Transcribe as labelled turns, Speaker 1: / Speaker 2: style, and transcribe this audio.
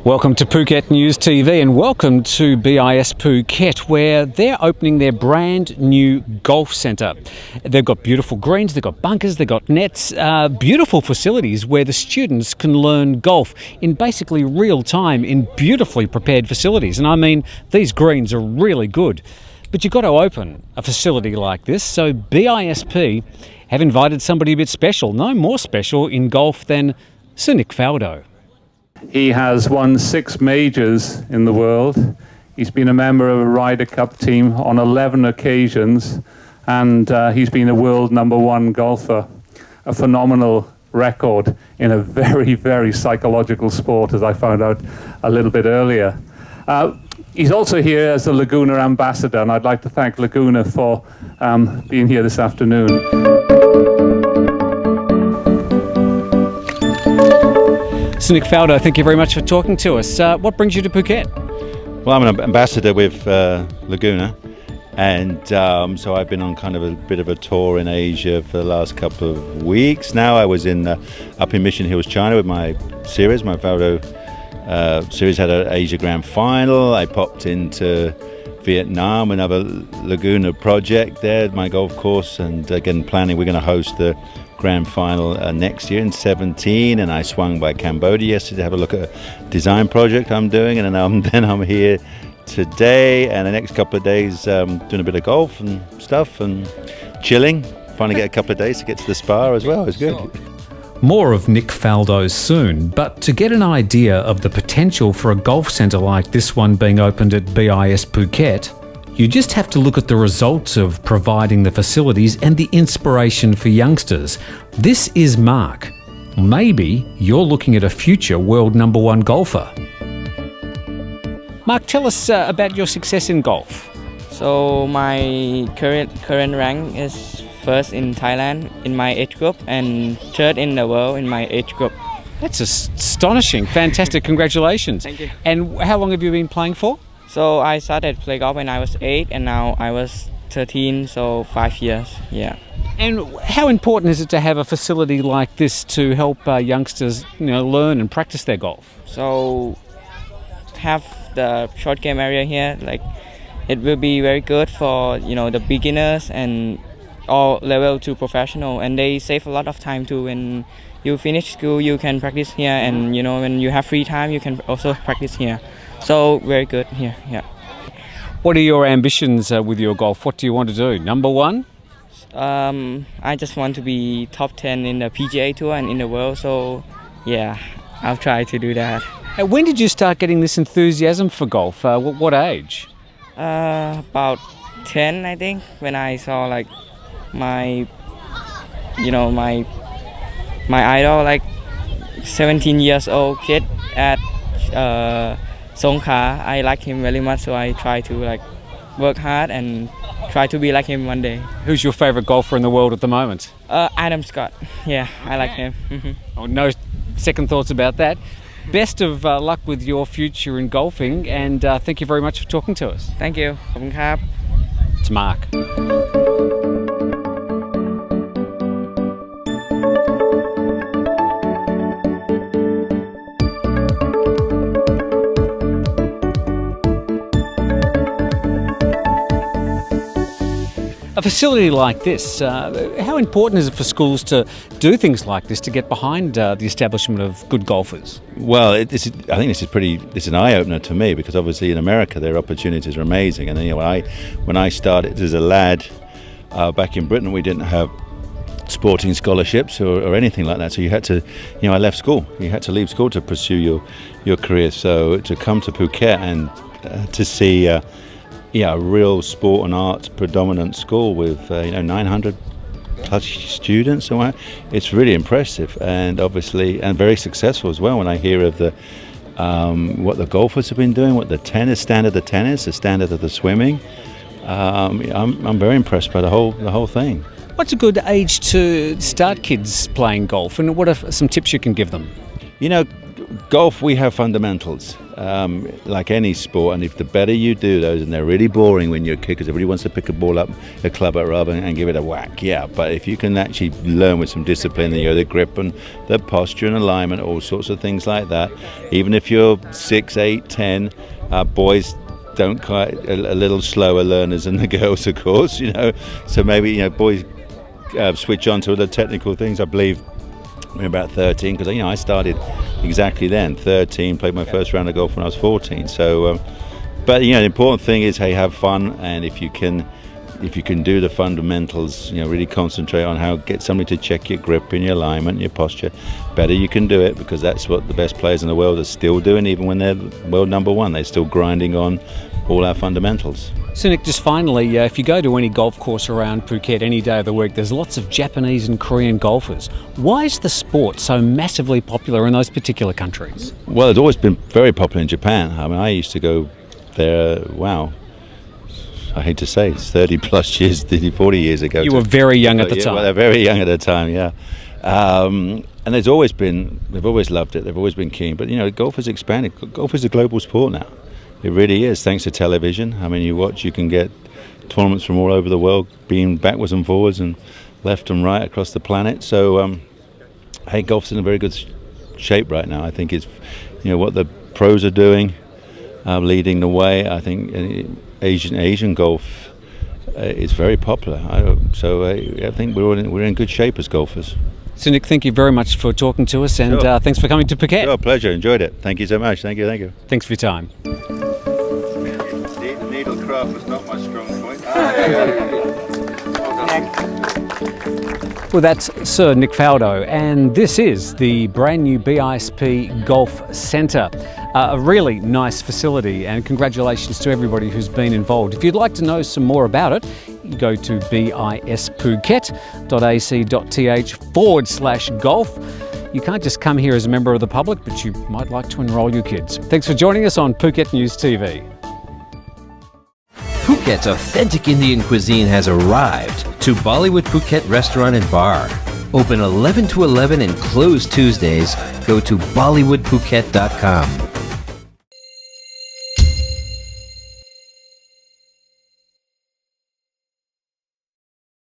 Speaker 1: Welcome to Phuket News TV and welcome to BIS Phuket, where they're opening their brand new golf centre. They've got beautiful greens, they've got bunkers, they've got nets, beautiful facilities where the students can learn golf in basically real time in beautifully prepared facilities. And I mean, these greens are really good. But you've got to open a facility like this, so BISP have invited somebody a bit special, no more special in golf than Sir Nick Faldo.
Speaker 2: He has won 6 majors in the world. He's been a member of a Ryder Cup team on 11 occasions, and he's been a world #1 golfer. A phenomenal record in a very, very psychological sport, as I found out a little bit earlier. He's also here as the Laguna ambassador, and I'd like to thank Laguna for being here this afternoon.
Speaker 1: Sir Nick Faldo, thank you very much for talking to us. What brings you to Phuket?
Speaker 3: Well, I'm an ambassador with Laguna, and so I've been on kind of a bit of a tour in Asia for the last couple of weeks now. I was up in Mission Hills, China with my series, my Faldo series had an Asia Grand Final. I popped into Vietnam, another Laguna project there, my golf course, and again planning, we're going to host the Grand Final next year in 2017, and I swung by Cambodia yesterday to have a look at a design project I'm doing, and then I'm here today, and the next couple of days doing a bit of golf and stuff and chilling. Finally get a couple of days to get to the spa as well. It's good.
Speaker 1: More of Nick Faldo soon, but to get an idea of the potential for a golf centre like this one being opened at BIS Phuket, you just have to look at the results of providing the facilities and the inspiration for youngsters. This is Mark. Maybe you're looking at a future world #1 golfer. Mark, tell us about your success in golf.
Speaker 4: So my current rank is first in Thailand in my age group and third in the world in my age group.
Speaker 1: That's astonishing. Fantastic. Congratulations.
Speaker 4: Thank you.
Speaker 1: And how long have you been playing for?
Speaker 4: So I started play golf when I was 8 and now I was 13, so 5 years, yeah.
Speaker 1: And how important is it to have a facility like this to help youngsters, learn and practice their golf?
Speaker 4: So have the short game area here, like it will be very good for the beginners and all level to professional, and they save a lot of time too. When you finish school, you can practice here, and when you have free time, you can also practice here. So very good here, yeah.
Speaker 1: What are your ambitions with your golf? What do you want to do? #1?
Speaker 4: I just want to be top 10 in the PGA Tour and in the world. So yeah, I'll try to do that.
Speaker 1: When did you start getting this enthusiasm for golf? What age?
Speaker 4: About 10, I think, when I saw like my idol, like 17 years old kid at Songkla. I like him very much, so I try to work hard and try to be like him one day.
Speaker 1: Who's your favourite golfer in the world at the moment?
Speaker 4: Adam Scott. Yeah, I like him.
Speaker 1: Oh, no second thoughts about that. Best of luck with your future in golfing, and thank you very much for talking to us.
Speaker 4: Thank you. ขอบคุณครับ
Speaker 1: It's Mark. A facility like this, how important is it for schools to do things like this to get behind the establishment of good golfers?
Speaker 3: Well, I think this is an eye-opener to me, because obviously in America their opportunities are amazing, and when I started as a lad back in Britain, we didn't have sporting scholarships or anything like that, so you had to, I left school. You had to leave school to pursue your career. So to come to Phuket and to see a real sport and arts predominant school with 900 plus students, it's really impressive, and obviously very successful as well. When I hear of what the golfers have been doing, what the standard of tennis, the standard of the swimming, I'm very impressed by the whole thing.
Speaker 1: What's a good age to start kids playing golf, and what are some tips you can give them?
Speaker 3: Golf, we have fundamentals, like any sport, and if the better you do those, and they're really boring when you're a kid because everybody wants to pick a ball up, a club up rather and give it a whack. Yeah, but if you can actually learn with some discipline, the grip and the posture and alignment, all sorts of things like that, even if you're 6, 8, 10, boys don't quite a little slower learners than the girls, of course, so maybe boys switch on to the technical things. I believe when about 13, because I started exactly then 13, played my first round of golf when I was 14. So but the important thing is, hey, have fun, and if you can do the fundamentals, really concentrate on get somebody to check your grip and your alignment and your posture, better you can do it, because that's what the best players in the world are still doing. Even when they're world number one, they're still grinding on all our fundamentals.
Speaker 1: So Nick, just finally, if you go to any golf course around Phuket any day of the week, there's lots of Japanese and Korean golfers. Why is the sport so massively popular in those particular countries?
Speaker 3: Well, it's always been very popular in Japan. I mean, I used to go there, I hate to say, it's 30 plus years, 40 years ago.
Speaker 1: You were very young at the time.
Speaker 3: Well, they're very young at the time, yeah. And they've always loved it, they've always been keen. But, golf has expanded. Golf is a global sport now. It really is, thanks to television. I mean, you can get tournaments from all over the world, being backwards and forwards and left and right across the planet. So, hey, golf's in a very good shape right now. I think it's, what the pros are doing, leading the way. I think Asian golf is very popular. I think we're in good shape as golfers.
Speaker 1: So Nick, thank you very much for talking to us, and
Speaker 3: Sure.
Speaker 1: Thanks for coming to Phuket.
Speaker 3: Sure, pleasure, enjoyed it. Thank you so much. Thank you.
Speaker 1: Thanks for your time.
Speaker 3: Needlecraft was not my strong point.
Speaker 1: Well, that's Sir Nick Faldo, and this is the brand new BISP Golf Centre. A really nice facility, and congratulations to everybody who's been involved. If you'd like to know some more about it, you go to bisphuket.ac.th/golf. You can't just come here as a member of the public, but you might like to enrol your kids. Thanks for joining us on Phuket News TV.
Speaker 5: Phuket's authentic Indian cuisine has arrived to Bollywood Phuket Restaurant and Bar. Open 11 to 11 and closed Tuesdays. Go to bollywoodphuket.com.